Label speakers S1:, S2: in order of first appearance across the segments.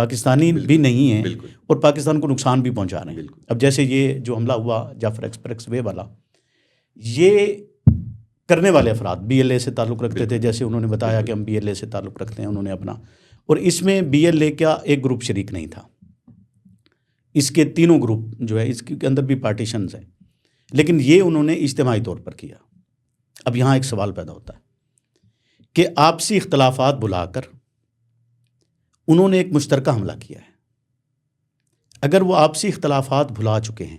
S1: پاکستانی بھی نہیں ہیں
S2: بالکل
S1: اور پاکستان کو نقصان بھی پہنچا رہے ہیں.
S2: بالکل.
S1: اب جیسے یہ جو حملہ ہوا جعفر ایکسپریس وے والا، یہ کرنے والے افراد بی ایل اے سے تعلق رکھتے تھے، جیسے انہوں نے بتایا کہ ہم بی ایل اے سے تعلق رکھتے ہیں انہوں نے اپنا، اور اس میں بی ایل اے کا ایک گروپ شریک نہیں تھا. اس کے تینوں گروپ جو ہے اس کے اندر بھی پارٹیشنز ہیں، لیکن یہ انہوں نے اجتماعی طور پر کیا. اب یہاں ایک سوال پیدا ہوتا ہے کہ آپسی اختلافات بلا کر انہوں نے ایک مشترکہ حملہ کیا ہے. اگر وہ آپسی اختلافات بھلا چکے ہیں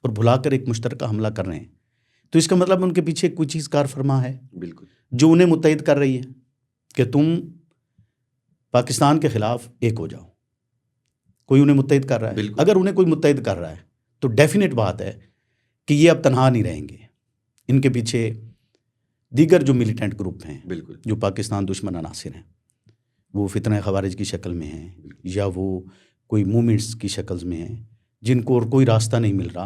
S1: اور بھلا کر ایک مشترکہ حملہ کر رہے ہیں تو اس کا مطلب ان کے پیچھے کوئی چیز کار فرما ہے
S2: بالکل
S1: جو انہیں متحد کر رہی ہے کہ تم پاکستان کے خلاف ایک ہو جاؤ. کوئی انہیں متحد کر رہا ہے.
S2: بالکل.
S1: اگر انہیں کوئی متحد کر رہا ہے تو ڈیفینیٹ بات ہے کہ یہ اب تنہا نہیں رہیں گے. ان کے پیچھے دیگر جو ملیٹنٹ گروپ ہیں
S2: بالکل
S1: جو پاکستان دشمن عناصر ہیں، وہ فتنہ خوارج کی شکل میں ہیں یا وہ کوئی موومنٹس کی شکل میں ہیں جن کو اور کوئی راستہ نہیں مل رہا،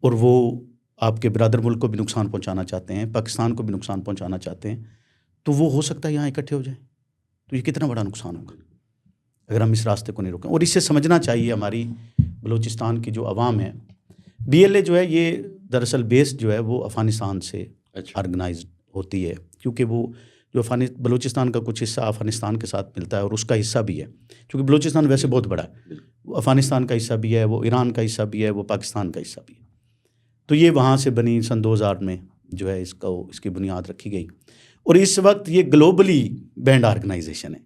S1: اور وہ آپ کے برادر ملک کو بھی نقصان پہنچانا چاہتے ہیں، پاکستان کو بھی نقصان پہنچانا چاہتے ہیں، تو وہ ہو سکتا ہے یہاں اکٹھے ہو جائیں. تو یہ کتنا بڑا نقصان ہوگا اگر ہم اس راستے کو نہیں روکیں. اور اس سے سمجھنا چاہیے ہماری بلوچستان کی جو عوام ہے، بی ایل اے جو ہے یہ دراصل بیس جو ہے وہ افغانستان سے آرگنائزڈ ہوتی ہے، کیونکہ وہ جو بلوچستان کا کچھ حصہ افغانستان کے ساتھ ملتا ہے اور اس کا حصہ بھی ہے، کیونکہ بلوچستان ویسے بہت بڑا ہے، وہ افغانستان کا حصہ بھی ہے، وہ ایران کا حصہ بھی ہے، وہ پاکستان کا حصہ بھی ہے. تو یہ وہاں سے بنی سن 2000 میں جو ہے اس کی بنیاد رکھی گئی، اور اس وقت یہ گلوبلی بینڈ آرگنائزیشن ہے،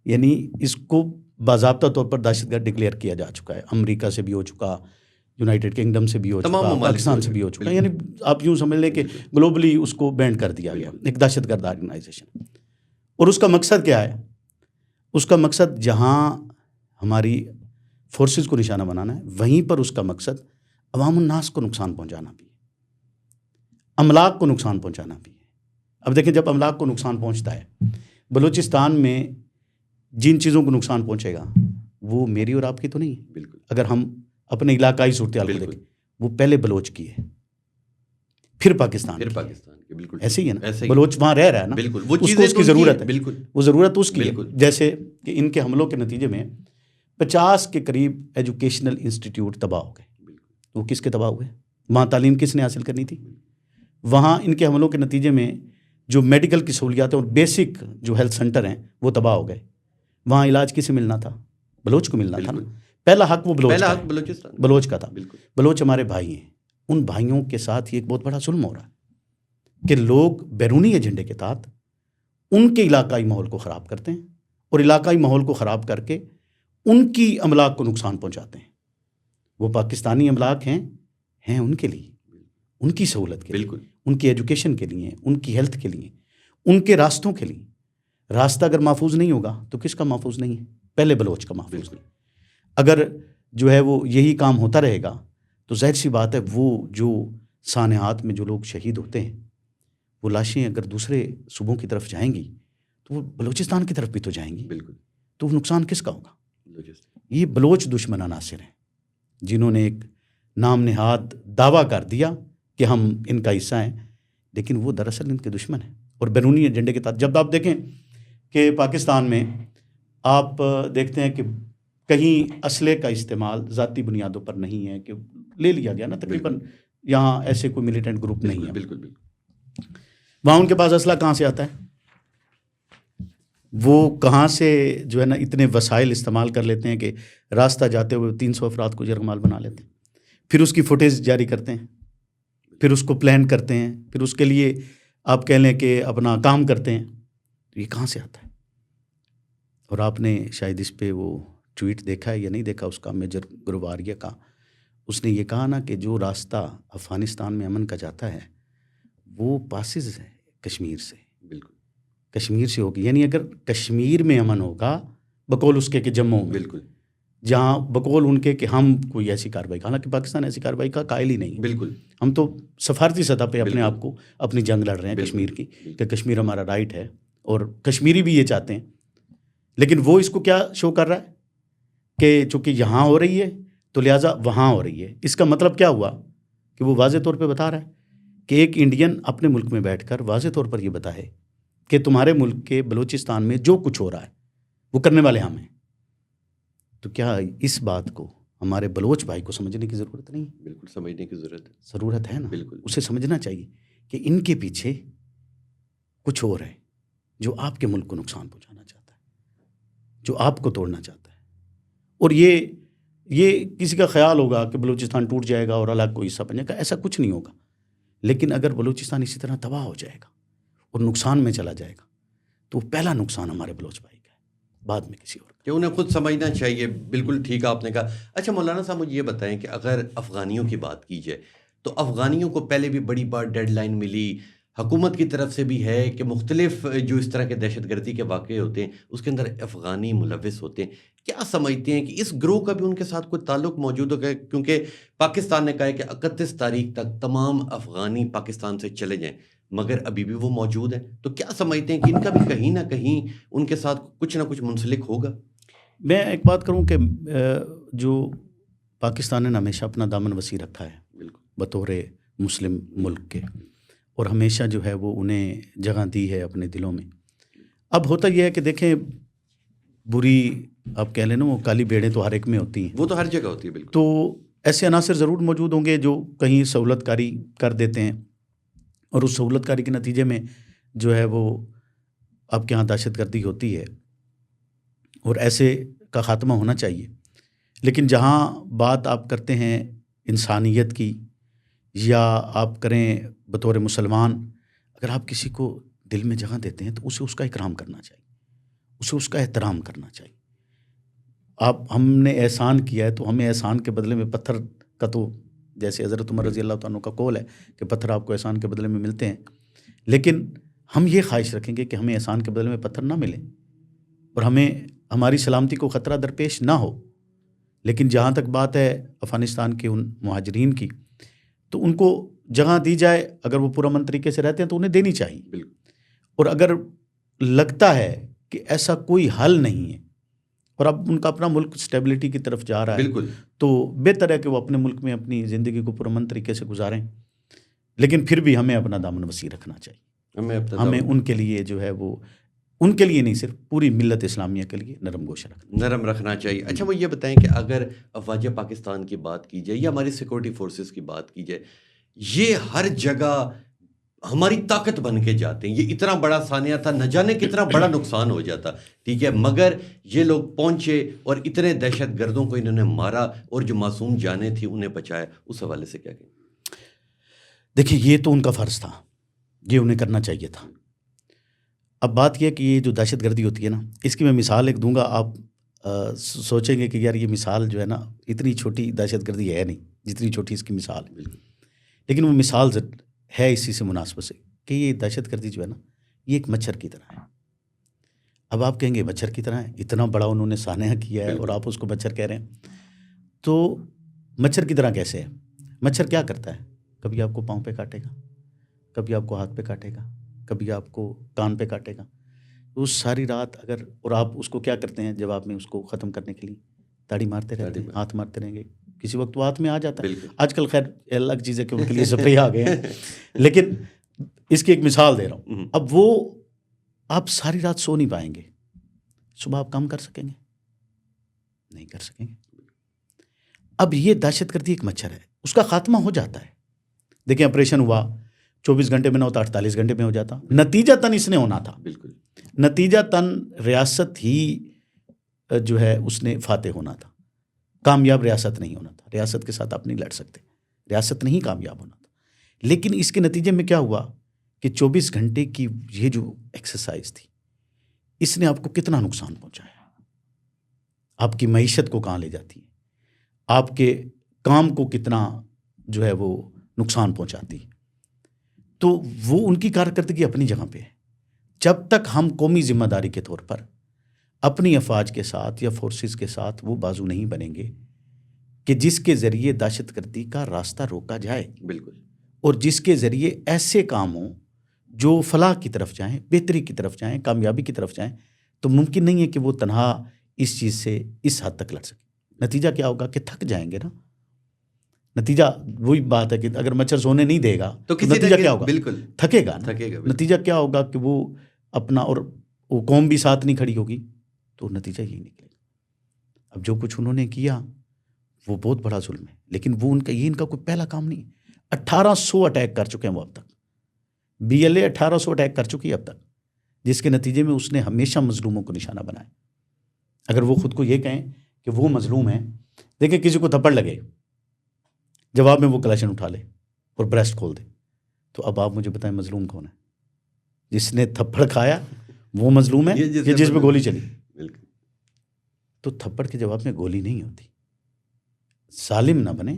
S1: یعنی اس کو باضابطہ طور پر دہشت گرد ڈکلیئر کیا جا چکا ہے. امریکہ سے بھی ہو چکا، یونائٹڈ کنگڈم سے بھی ہو چکا، پاکستان سے بھی ہو چکا، یعنی آپ یوں سمجھ لیں کہ گلوبلی اس کو بینڈ کر دیا گیا، ایک دہشت گرد آرگنائزیشن. اور اس کا مقصد کیا ہے؟ اس کا مقصد جہاں ہماری فورسز کو نشانہ بنانا ہے، وہیں پر اس کا مقصد عوام الناس کو نقصان پہنچانا بھی ہے، املاک کو نقصان پہنچانا بھی ہے. اب دیکھیں جب املاک کو نقصان پہنچتا ہے، بلوچستان میں جن چیزوں کو نقصان پہنچے گا وہ میری اور آپ کی تو نہیں ہے.
S2: بالکل.
S1: اگر ہم اپنے علاقائی صورتحال کو دیکھیں، وہ پہلے بلوچ کی ہے، پھر پاکستان کی.
S2: بالکل
S1: ایسے ہی ہے نا، بلوچ وہاں رہ رہا ہے نا،
S2: بالکل وہ
S1: اس کو اس کی ضرورت ہے،
S2: بالکل
S1: وہ ضرورت اس کی ہے.
S2: بالکل.
S1: جیسے کہ ان کے حملوں کے نتیجے میں 50 کے قریب ایجوکیشنل انسٹیٹیوٹ تباہ ہو گئے. وہ کس کے تباہ ہوئے؟ وہاں تعلیم کس نے حاصل کرنی تھی؟ وہاں ان کے حملوں کے نتیجے میں جو میڈیکل کی سہولیات ہیں اور بیسک جو ہیلتھ سینٹر ہیں وہ تباہ ہو گئے. وہاں علاج کسے ملنا تھا؟ بلوچ کو ملنا تھا نا. پہلا حق وہ بلوچ کا تھا. بلوچ ہمارے بھائی ہیں، ان بھائیوں کے ساتھ یہ ایک بہت بڑا ظلم ہو رہا ہے کہ لوگ بیرونی ایجنڈے کے تحت ان کے علاقائی ماحول کو خراب کرتے ہیں اور علاقائی ماحول کو خراب کر کے ان کی املاک کو نقصان پہنچاتے ہیں. وہ پاکستانی املاک ہیں ان کے لیے، ان کی سہولت کے لیے، ان کی ایجوکیشن کے لیے، ان کی ہیلتھ کے لیے، ان کے راستوں کے لیے. راستہ اگر محفوظ نہیں ہوگا تو کس کا محفوظ نہیں ہے؟ پہلے بلوچ کا محفوظ نہیں. اگر جو ہے وہ یہی کام ہوتا رہے گا تو ظاہر سی بات ہے وہ جو سانحات میں جو لوگ شہید ہوتے ہیں وہ لاشیں اگر دوسرے صوبوں کی طرف جائیں گی تو وہ بلوچستان کی طرف بھی تو جائیں گی.
S2: بالکل.
S1: تو وہ نقصان کس کا ہوگا؟ یہ بلوچ دشمن عناصر ہیں جنہوں نے ایک نام نہاد دعویٰ کر دیا کہ ہم ان کا حصہ ہیں، لیکن وہ دراصل ان کے دشمن ہیں. اور بیرونی ایجنڈے کے تحت جب آپ دیکھیں کہ پاکستان میں آپ دیکھتے ہیں کہ کہیں اسلحے کا استعمال ذاتی بنیادوں پر نہیں ہے، کہ لے لیا گیا نا تقریباً، یہاں ایسے کوئی ملیٹنٹ گروپ نہیں ہے.
S2: بالکل.
S1: وہاں ان کے پاس اسلحہ کہاں سے آتا ہے؟ وہ کہاں سے جو ہے نا اتنے وسائل استعمال کر لیتے ہیں کہ راستہ جاتے ہوئے 300 افراد کو یرغمال بنا لیتے ہیں، پھر اس کی فوٹیج جاری کرتے ہیں، پھر اس کو پلان کرتے ہیں، پھر اس کے لیے آپ کہہ لیں کہ اپنا کام کرتے ہیں. تو یہ کہاں سے آتا ہے؟ اور آپ نے شاید اس پہ وہ ٹویٹ دیکھا ہے یا نہیں دیکھا، اس کا میجر گروواریہ کا. اس نے یہ کہا نا کہ جو راستہ افغانستان میں امن کا جاتا ہے وہ پاسز ہے کشمیر سے. بالکل. کشمیر سے ہوگی، یعنی اگر کشمیر میں امن ہوگا بقول اس کے کہ جموں میں، بالکل، جہاں بقول ان کے کہ ہم کوئی ایسی کارروائی، حالانکہ پاکستان ایسی کارروائی کا قائل ہی نہیں. بالکل. ہم تو سفارتی سطح پہ اپنے آپ کو اپنی جنگ لڑ رہے ہیں کشمیر کی، کہ کشمیر ہمارا رائٹ ہے، اور کشمیری بھی یہ چاہتے ہیں. لیکن وہ اس کو کیا شو کر رہا ہے کہ چونکہ یہاں ہو رہی ہے تو لہٰذا وہاں ہو رہی ہے. اس کا مطلب کیا ہوا کہ وہ واضح طور پہ بتا رہا ہے کہ ایک انڈین اپنے ملک میں بیٹھ کر واضح طور پر یہ بتائے کہ تمہارے ملک کے بلوچستان میں جو کچھ ہو رہا ہے وہ کرنے والے ہم ہیں. تو کیا اس بات کو ہمارے بلوچ بھائی کو سمجھنے کی ضرورت نہیں ہے؟
S2: بالکل سمجھنے کی
S1: ضرورت ہے نا.
S2: بالکل.
S1: اسے سمجھنا چاہیے کہ ان کے پیچھے کچھ اور ہے جو آپ کے ملک کو نقصان پہنچانا چاہتا ہے, جو آپ کو توڑنا چاہتا ہے. اور یہ کسی کا خیال ہوگا کہ بلوچستان ٹوٹ جائے گا اور الگ کوئی حصہ بن جائے گا. ایسا کچھ نہیں ہوگا. لیکن اگر بلوچستان اسی طرح تباہ ہو جائے گا اور نقصان میں چلا جائے گا تو پہلا نقصان ہمارے بلوچ بھائی کا ہے, بعد میں کسی اور کا.
S2: کہ انہیں خود سمجھنا چاہیے. بالکل ٹھیک آپ نے کہا. اچھا مولانا صاحب مجھے یہ بتائیں کہ اگر افغانیوں کی بات کی جائے تو افغانیوں کو پہلے بھی بڑی بار ڈیڈ لائن ملی, حکومت کی طرف سے بھی ہے کہ مختلف جو اس طرح کے دہشت گردی کے واقعے ہوتے ہیں اس کے اندر افغانی ملوث ہوتے ہیں. کیا سمجھتے ہیں کہ اس گروہ کا بھی ان کے ساتھ کوئی تعلق موجود ہوگا؟ کیونکہ پاکستان نے کہا ہے کہ 31 تاریخ تک تمام افغانی پاکستان سے چلے جائیں, مگر ابھی بھی وہ موجود ہیں. تو کیا سمجھتے ہیں کہ ان کا بھی کہیں نہ کہیں ان کے ساتھ کچھ نہ کچھ منسلک ہوگا؟
S1: میں ایک بات کروں کہ جو پاکستان نے ہمیشہ اپنا دامن وسیع رکھا ہے
S2: بالکل
S1: بطور مسلم ملک کے, اور ہمیشہ جو ہے وہ انہیں جگہ دی ہے اپنے دلوں میں. اب ہوتا یہ ہے کہ دیکھیں, بری آپ کہہ لیں نا وہ کالی بیڑیں تو ہر ایک میں ہوتی ہیں,
S2: وہ تو ہر جگہ ہوتی ہے. بالکل.
S1: تو ایسے عناصر ضرور موجود ہوں گے جو کہیں سہولت کاری کر دیتے ہیں, اور اس سہولت کاری کے نتیجے میں جو ہے وہ آپ کے یہاں دہشت گردی ہوتی ہے, اور ایسے کا خاتمہ ہونا چاہیے. لیکن جہاں بات آپ کرتے ہیں انسانیت کی, یا آپ کریں بطور مسلمان, اگر آپ کسی کو دل میں جگہ دیتے ہیں تو اسے اس کا اکرام کرنا چاہیے, اسے اس کا احترام کرنا چاہیے. ہم نے احسان کیا ہے تو ہمیں احسان کے بدلے میں پتھر کا, تو جیسے حضرت عمر رضی اللہ عنہ کا قول ہے کہ پتھر آپ کو احسان کے بدلے میں ملتے ہیں, لیکن ہم یہ خواہش رکھیں گے کہ ہمیں احسان کے بدلے میں پتھر نہ ملے اور ہمیں ہماری سلامتی کو خطرہ درپیش نہ ہو. لیکن جہاں تک بات ہے افغانستان کے ان مہاجرین کی, تو ان کو جگہ دی جائے. اگر وہ پرامن طریقے سے رہتے ہیں تو انہیں دینی چاہیے.
S2: بالکل.
S1: اور اگر لگتا ہے کہ ایسا کوئی حل نہیں ہے اور اب ان کا اپنا ملک اسٹیبلٹی کی طرف جا رہا ہے,
S2: بالکل,
S1: تو بہتر ہے کہ وہ اپنے ملک میں اپنی زندگی کو پرامن طریقے سے گزاریں. لیکن پھر بھی ہمیں اپنا دامن وسیع رکھنا چاہیے. ہمیں ان کے لیے جو ہے وہ, ان کے لیے نہیں صرف پوری ملت اسلامیہ کے لیے نرم رکھنا
S2: چاہیے. اچھا وہ یہ بتائیں کہ اگر افواج پاکستان کی بات کی جائے یا ہماری سیکورٹی فورسز کی بات کی جائے, یہ ہر جگہ ہماری طاقت بن کے جاتے ہیں. یہ اتنا بڑا سانحہ تھا, نہ جانے کتنا بڑا نقصان ہو جاتا, ٹھیک ہے, مگر یہ لوگ پہنچے اور اتنے دہشت گردوں کو انہوں نے مارا اور جو معصوم جانیں تھیں انہیں بچایا. اس حوالے سے کیا کہیں؟
S1: دیکھیے, یہ تو ان کا فرض تھا, یہ انہیں کرنا چاہیے تھا. اب بات یہ کہ یہ جو دہشت گردی ہوتی ہے نا, اس کی میں مثال ایک دوں گا. آپ سوچیں گے کہ یار یہ مثال جو ہے نا, اتنی چھوٹی دہشت گردی ہے نہیں جتنی چھوٹی اس کی مثال ہے. لیکن وہ مثال ہے اسی سے مناسبت سے کہ یہ دہشت گردی جو ہے نا, یہ ایک مچھر کی طرح ہے. اب آپ کہیں گے مچھر کی طرح ہے, اتنا بڑا انہوں نے سانحہ کیا ہے اور آپ اس کو مچھر کہہ رہے ہیں. تو مچھر کی طرح کیسے ہے؟ مچھر کیا کرتا ہے؟ کبھی آپ کو پاؤں پہ کاٹے گا, کبھی آپ کو ہاتھ پہ کاٹے گا, کبھی آپ کو کان پہ کاٹے گا. اس ساری رات اگر, اور آپ اس کو کیا کرتے ہیں جب آپ نے اس کو ختم کرنے کے لیے تاڑی مارتے رہتے ہیں, ہاتھ مارتے رہیں گے, کسی وقت وہ ہاتھ میں آ جاتا ہے. آج کل خیر الگ چیز ہے کہ ان کے لیے سپرے آ گئے ہیں, لیکن اس کی ایک مثال دے رہا ہوں. اب وہ آپ ساری رات سو نہیں پائیں گے, صبح آپ کام کر سکیں گے؟ نہیں کر سکیں گے. اب یہ دہشت گردی ایک مچھر ہے, اس کا خاتمہ ہو جاتا ہے. دیکھیں آپریشن ہوا 24 گھنٹے میں نہ ہوتا, 48 گھنٹے میں ہو جاتا. نتیجہ تن اس نے ہونا تھا.
S2: بالکل
S1: نتیجہ تن ریاست ہی جو ہے اس نے فاتح ہونا تھا, کامیاب ریاست نہیں ہونا تھا. ریاست کے ساتھ آپ نہیں لڑ سکتے, ریاست نہیں کامیاب ہونا تھا. لیکن اس کے نتیجے میں کیا ہوا کہ 24 گھنٹے کی یہ جو ایکسرسائز تھی, اس نے آپ کو کتنا نقصان پہنچایا. آپ کی معیشت کو کہاں لے جاتی ہے, آپ کے کام کو کتنا جو ہے وہ نقصان پہنچاتی ہے. تو وہ ان کی کارکردگی اپنی جگہ پہ ہے. جب تک ہم قومی ذمہ داری کے طور پر اپنی افواج کے ساتھ یا فورسز کے ساتھ وہ بازو نہیں بنیں گے کہ جس کے ذریعے دہشت گردی کا راستہ روکا جائے,
S2: بالکل,
S1: اور جس کے ذریعے ایسے کام ہوں جو فلاح کی طرف جائیں, بہتری کی طرف جائیں, کامیابی کی طرف جائیں, تو ممکن نہیں ہے کہ وہ تنہا اس چیز سے اس حد تک لڑ سکے. نتیجہ کیا ہوگا کہ تھک جائیں گے نا. نتیجہ وہی بات ہے کہ اگر مچھر سونے نہیں دے گا تو نتیجہ کیا ہوگا؟
S2: بالکل
S1: تھکے گا. نتیجہ کیا ہوگا کہ وہ اپنا, اور وہ قوم بھی ساتھ نہیں کھڑی ہوگی, تو نتیجہ یہی نکلے گا. اب جو کچھ انہوں نے کیا وہ بہت بڑا ظلم ہے، لیکن وہ ان کا کوئی پہلا کام نہیں ہے۔ 1800 اٹیک کر چکے ہیں وہ اب تک، BLA 1800 اٹیک کر چکی ہے اب تک، جس کے نتیجے میں اس نے ہمیشہ مظلوموں کو نشانہ بنایا۔ اگر وہ خود کو یہ کہیں کہ وہ مظلوم ہیں، دیکھیں کسی کو تھپڑ لگے، جواب میں وہ کلاشن اٹھا لے اور بریسٹ کھول دے، تو اب آپ مجھے بتائیں مظلوم کون ہے؟ جس نے تھپڑ کھایا وہ مظلوم ہے یا جس پہ گولی چلی؟ تو تھپڑ کے جواب میں گولی نہیں ہوتی۔ ظالم نہ بنے،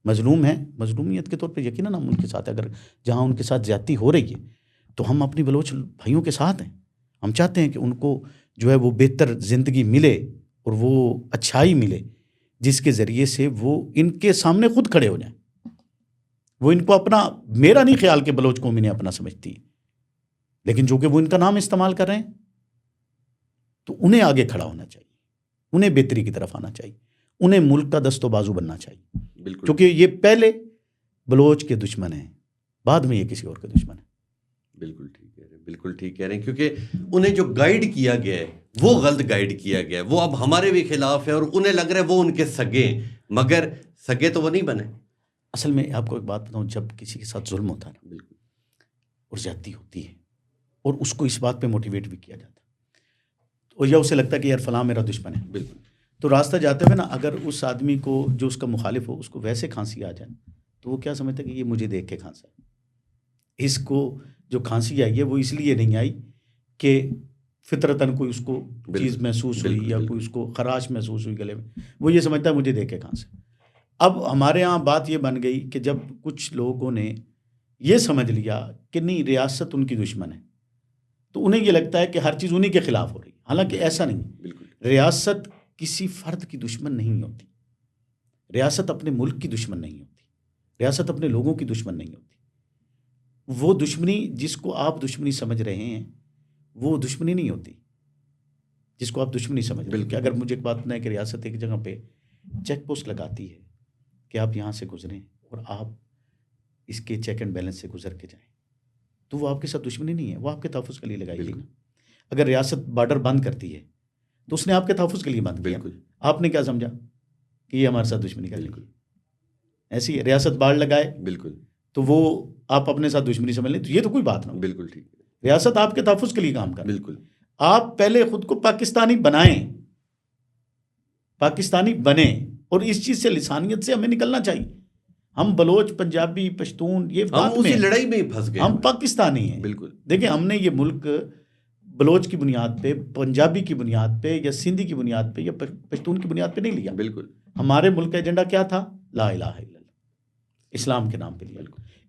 S1: مظلوم ہے، مظلومیت کے طور پہ یقیناً ہم ان کے ساتھ ہیں۔ اگر جہاں ان کے ساتھ زیادتی ہو رہی ہے تو ہم اپنی بلوچ بھائیوں کے ساتھ ہیں، ہم چاہتے ہیں کہ ان کو جو ہے وہ بہتر زندگی ملے اور وہ اچھائی ملے، جس کے ذریعے سے وہ ان کے سامنے خود کھڑے ہو جائیں۔ وہ ان کو اپنا، میرا نہیں خیال کہ بلوچ قوم انہیں اپنا سمجھتی ہے، لیکن جو کہ وہ ان کا نام استعمال کر رہے ہیں تو انہیں آگے کھڑا ہونا چاہیے، انہیں بہتری کی طرف آنا چاہیے، انہیں ملک کا دست و بازو بننا چاہیے،
S2: بالکل،
S1: کیونکہ یہ پہلے بلوچ کے دشمن ہیں، بعد میں یہ کسی اور کے دشمن ہیں۔
S2: بالکل ٹھیک کہہ رہے ہیں، بالکل ٹھیک کہہ رہے ہیں، کیونکہ انہیں جو گائیڈ کیا گیا ہے وہ غلط گائیڈ کیا گیا ہے، وہ اب ہمارے بھی خلاف ہے اور انہیں لگ رہا ہے وہ ان کے سگے ہیں، مگر سگے تو وہ نہیں بنے۔
S1: اصل میں آپ کو ایک بات بتاؤں، جب کسی کے ساتھ ظلم ہوتا ہے نا،
S2: بالکل،
S1: اور زیادتی ہوتی ہے اور اس کو اس بات پہ موٹیویٹ بھی کیا جاتا ہے، اور یا اسے لگتا ہے کہ یار فلاں میرا دشمن ہے،
S2: بالکل،
S1: تو راستہ جاتے ہوئے نا اگر اس آدمی کو جو اس کا مخالف ہو اس کو ویسے کھانسی آ جائے تو وہ کیا سمجھتا ہے کہ یہ مجھے دیکھ کے کھانسا ہے۔ اس کو جو کھانسی آئی ہے وہ اس لیے نہیں آئی کہ فطرتاً کوئی اس کو چیز محسوس ہوئی یا کوئی اس کو خراش محسوس ہوئی گلے میں، وہ یہ سمجھتا ہے مجھے دیکھ کے کھانسا ہے۔ اب ہمارے ہاں بات یہ بن گئی کہ جب کچھ لوگوں نے یہ سمجھ لیا کہ نہیں ریاست ان کی دشمن ہے، تو انہیں یہ لگتا ہے کہ ہر چیز انہی کے خلاف ہو رہی ہے، حالانکہ ایسا نہیں۔
S2: بالکل،
S1: ریاست کسی فرد کی دشمن نہیں ہوتی، ریاست اپنے ملک کی دشمن نہیں ہوتی، ریاست اپنے لوگوں کی دشمن نہیں ہوتی۔ وہ دشمنی جس کو آپ دشمنی سمجھ رہے ہیں وہ دشمنی نہیں ہوتی جس کو آپ دشمنی سمجھ رہے ہیں۔ کہ اگر مجھے ایک بات بتائیں کہ ریاست ایک جگہ پہ چیک پوسٹ لگاتی ہے کہ آپ یہاں سے گزریں اور آپ اس کے چیک اینڈ بیلنس سے گزر کے جائیں، تو وہ آپ کے ساتھ دشمنی نہیں ہے، وہ آپ کے تحفظ کے لیے لگائی گئی نا۔ اگر ریاست بارڈر بند کرتی ہے تو اس نے آپ کے تحفظ کے لیے بند کیا،
S2: بالکل،
S1: آپ نے کیا سمجھا کہ یہ ہمارے ساتھ دشمنی کر لیں گے؟ ایسی ہے، ریاست باڑ لگائے
S2: بالکل،
S1: تو وہ آپ اپنے ساتھ دشمنی سمجھ لیں، تو یہ تو کوئی بات نہ ہو۔
S2: بالکل ٹھیک ہے،
S1: ریاست آپ کے تحفظ کے لیے کام کر،
S2: بالکل،
S1: آپ پہلے خود کو پاکستانی بنائیں، پاکستانی بنیں، اور اس چیز سے لسانیت سے ہمیں نکلنا چاہیے۔ ہم بلوچ، پنجابی، پشتون یہ
S2: ہم
S1: بات
S2: اسی
S1: میں
S2: لڑائی میں ہی پھنس گئے،
S1: ہم پاکستانی ہیں۔
S2: بالکل،
S1: دیکھیں ہم نے یہ ملک بلوچ کی بنیاد پہ، پنجابی کی بنیاد پہ یا سندھی کی بنیاد پہ یا پشتون کی بنیاد پہ نہیں لیا۔
S2: بالکل،
S1: ہمارے ملک کا ایجنڈا کیا تھا؟ لا الہ الا اللہ، اسلام کے نام پہ لیا۔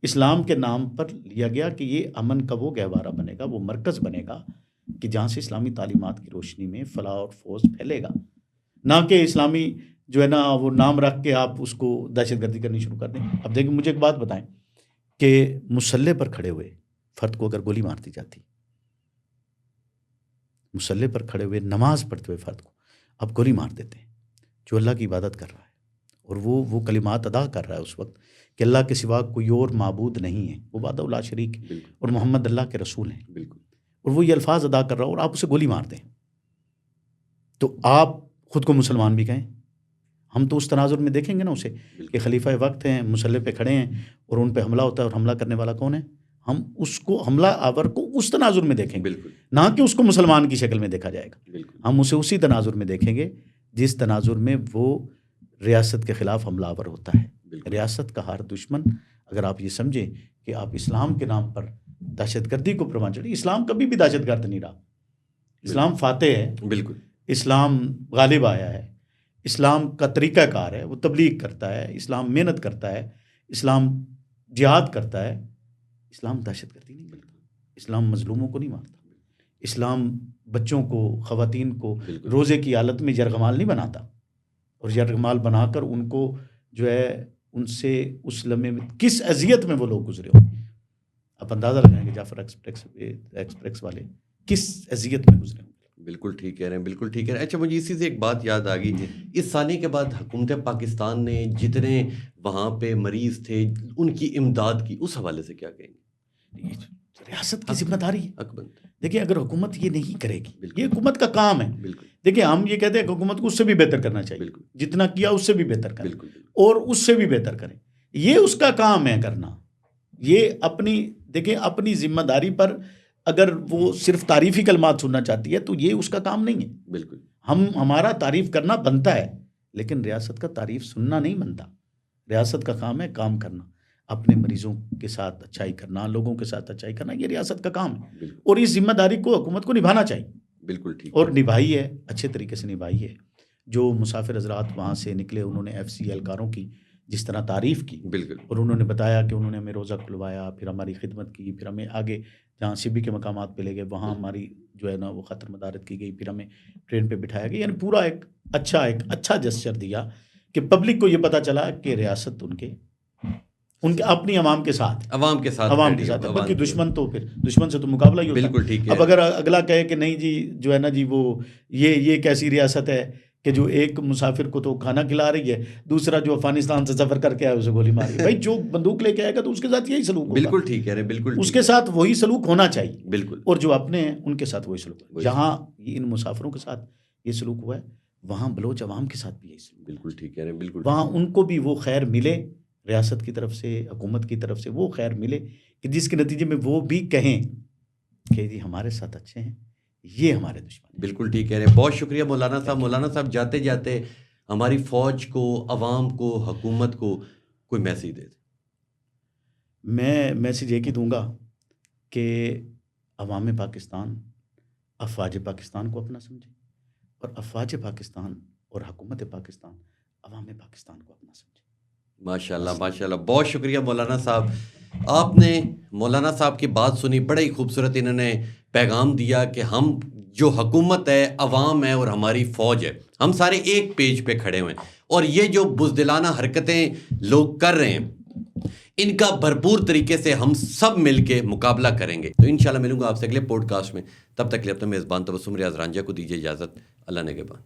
S1: اسلام کے نام پر لیا گیا کہ یہ امن کا وہ گہوارہ بنے گا، وہ مرکز بنے گا کہ جہاں سے اسلامی تعلیمات کی روشنی میں فلاح اور فوز پھیلے گا، نہ کہ اسلامی جو ہے نا وہ نام رکھ کے آپ اس کو دہشت گردی کرنی شروع کر دیں۔ اب دیکھیں مجھے ایک بات بتائیں کہ مسلح پر کھڑے ہوئے فرد کو اگر گولی مار دی جاتی، مسلح پر کھڑے ہوئے نماز پڑھتے ہوئے فرد کو آپ گولی مار دیتے ہیں، جو اللہ کی عبادت کر رہا ہے اور وہ کلمات ادا کر رہا ہے اس وقت کہ اللہ کے سوا کوئی اور معبود نہیں ہے، وہ وحدہ لا شریک ہے اور محمد اللہ کے رسول ہیں،
S2: بالکل،
S1: اور وہ یہ الفاظ ادا کر رہا ہو اور آپ اسے گولی مار دیں، تو آپ خود کو مسلمان بھی کہیں؟ ہم تو اس تناظر میں دیکھیں گے نا اسے کہ خلیفہ وقت ہیں، مسلح پہ کھڑے ہیں اور ان پہ حملہ ہوتا ہے، اور حملہ کرنے والا کون ہے؟ ہم اس کو حملہ آور کو اس تناظر میں دیکھیں گے، نہ کہ اس کو مسلمان کی شکل میں دیکھا جائے گا۔ ہم اسے اسی تناظر میں دیکھیں گے جس تناظر میں وہ ریاست کے خلاف حملہ آور ہوتا ہے۔ ریاست کا ہر دشمن، اگر آپ یہ سمجھیں کہ آپ اسلام کے نام پر دہشت گردی کو پروان چڑھیں، اسلام کبھی بھی دہشت گرد نہیں رہا، اسلام فاتح ہے،
S2: بالکل،
S1: اسلام غالب آیا ہے، اسلام کا طریقہ کار ہے، وہ تبلیغ کرتا ہے، اسلام محنت کرتا ہے، اسلام جہاد کرتا ہے، اسلام دہشت گردی نہیں کرتا، اسلام مظلوموں کو نہیں مارتا، اسلام بچوں کو، خواتین کو روزے کی حالت میں یرغمال نہیں بناتا، اور یرغمال بنا کر ان کو جو ہے ان سے اس لمحے میں کس اذیت میں وہ لوگ گزرے ہوں گے، آپ اندازہ لگائیں گے جعفر ایکسپریس والے کس اذیت میں گزرے ہوں گے۔
S2: بالکل ٹھیک کہہ رہے ہیں، بالکل ٹھیک کہہ رہے ہیں۔ اچھا مجھے اسی سے ایک بات یاد آ گئی، اس سانے کے بعد حکومت پاکستان نے جتنے وہاں پہ مریض تھے ان کی امداد کی، اس حوالے سے کیا کہیں گے؟
S1: ریاست کی ذمہ داری ہے۔ دیکھیں اگر حکومت یہ نہیں کرے گی، یہ حکومت کا کام ہے.
S2: بالکل
S1: دیکھیں ہم یہ کہتے ہیں کہ حکومت کو اس سے بھی بہتر کرنا چاہیے،
S2: بالکل
S1: جتنا کیا اس سے بھی بہتر کریں
S2: بالکل
S1: اور اس سے بھی بہتر کریں. یہ اس کا کام ہے کرنا. یہ دیکھیں اپنی ذمہ داری پر اگر وہ صرف تعریفی کلمات سننا چاہتی ہے تو یہ اس کا کام نہیں ہے.
S2: بالکل
S1: ہمارا تعریف کرنا بنتا ہے، لیکن ریاست کا تعریف سننا نہیں بنتا. ریاست کا کام ہے کام کرنا، اپنے مریضوں کے ساتھ اچھائی کرنا، لوگوں کے ساتھ اچھائی کرنا، یہ ریاست کا کام ہے.
S2: بالکل
S1: اور اس ذمہ داری کو حکومت کو نبھانا چاہیے،
S2: بالکل ٹھیک
S1: اور نبھائی ہے، اچھے طریقے سے نبھائی ہے. جو مسافر حضرات وہاں سے نکلے انہوں نے ایف سی اہلکاروں کی جس طرح تعریف کی،
S2: بالکل
S1: اور انہوں نے بتایا کہ انہوں نے ہمیں روزہ کھلوایا، پھر ہماری خدمت کی، پھر ہمیں آگے جہاں سبی کے مقامات پہ لے گئے وہاں ہماری جو ہے نا وہ خطر مدارت کی گئی، پھر ہمیں ٹرین پہ بٹھایا گیا. یعنی پورا ایک اچھا جسچر دیا کہ پبلک کو یہ پتہ چلا کہ ریاست ان کے اپنی عوام کے ساتھ ہے. بلکہ دشمن سے تو مقابلہ ہی ہوتا ہے.
S2: بالکل ٹھیک ہے.
S1: اب اگر اگلا کہے کہ نہیں جی جو ہے نا جی وہ یہ کیسی ریاست ہے کہ جو ایک مسافر کو تو کھانا کھلا رہی ہے، دوسرا جو افغانستان سے سفر کر کے آیا اسے گولی ماری. بھائی جو بندوق لے کے آئے گا تو اس کے ساتھ یہی سلوک ہوگا.
S2: بالکل ٹھیک ہے، بالکل
S1: اس کے ساتھ وہی سلوک ہونا چاہیے.
S2: بالکل.
S1: اور جو اپنے ہیں ان کے ساتھ وہی سلوک. جہاں ان مسافروں کے ساتھ یہ سلوک ہوا ہے وہاں بلوچ عوام کے ساتھ بھی یہی سلوک.
S2: بالکل ٹھیک ہے، بالکل.
S1: وہاں ان کو بھی وہ خیر ملے، ریاست کی طرف سے، حکومت کی طرف سے وہ خیر ملے کہ جس کے نتیجے میں وہ بھی کہیں کہ جی ہمارے ساتھ اچھے ہیں، یہ ہمارے دشمن.
S2: بالکل ٹھیک ہے. بہت شکریہ مولانا صاحب. مولانا صاحب جاتے جاتے ہماری فوج کو، عوام کو، حکومت کو کوئی میسیج دے دیں.
S1: میں میسیج ایک ہی دوں گا کہ عوام پاکستان افواج پاکستان کو اپنا سمجھے، اور افواج پاکستان اور حکومت پاکستان عوام پاکستان کو اپنا سمجھے.
S2: ماشاء اللہ ماشاء اللہ. بہت شکریہ مولانا صاحب. آپ نے مولانا صاحب کی بات سنی، بڑا ہی خوبصورت انہوں نے پیغام دیا کہ ہم جو حکومت ہے، عوام ہے اور ہماری فوج ہے، ہم سارے ایک پیج پہ کھڑے ہوئے ہیں. اور یہ جو بزدلانہ حرکتیں لوگ کر رہے ہیں ان کا بھرپور طریقے سے ہم سب مل کے مقابلہ کریں گے. تو انشاءاللہ ملوں گا آپ سے اگلے پوڈ کاسٹ میں. تب تک کے لیے اپنے میزبان تبسم ریاض رانجھا کو دیجیے اجازت. اللہ نگہبان.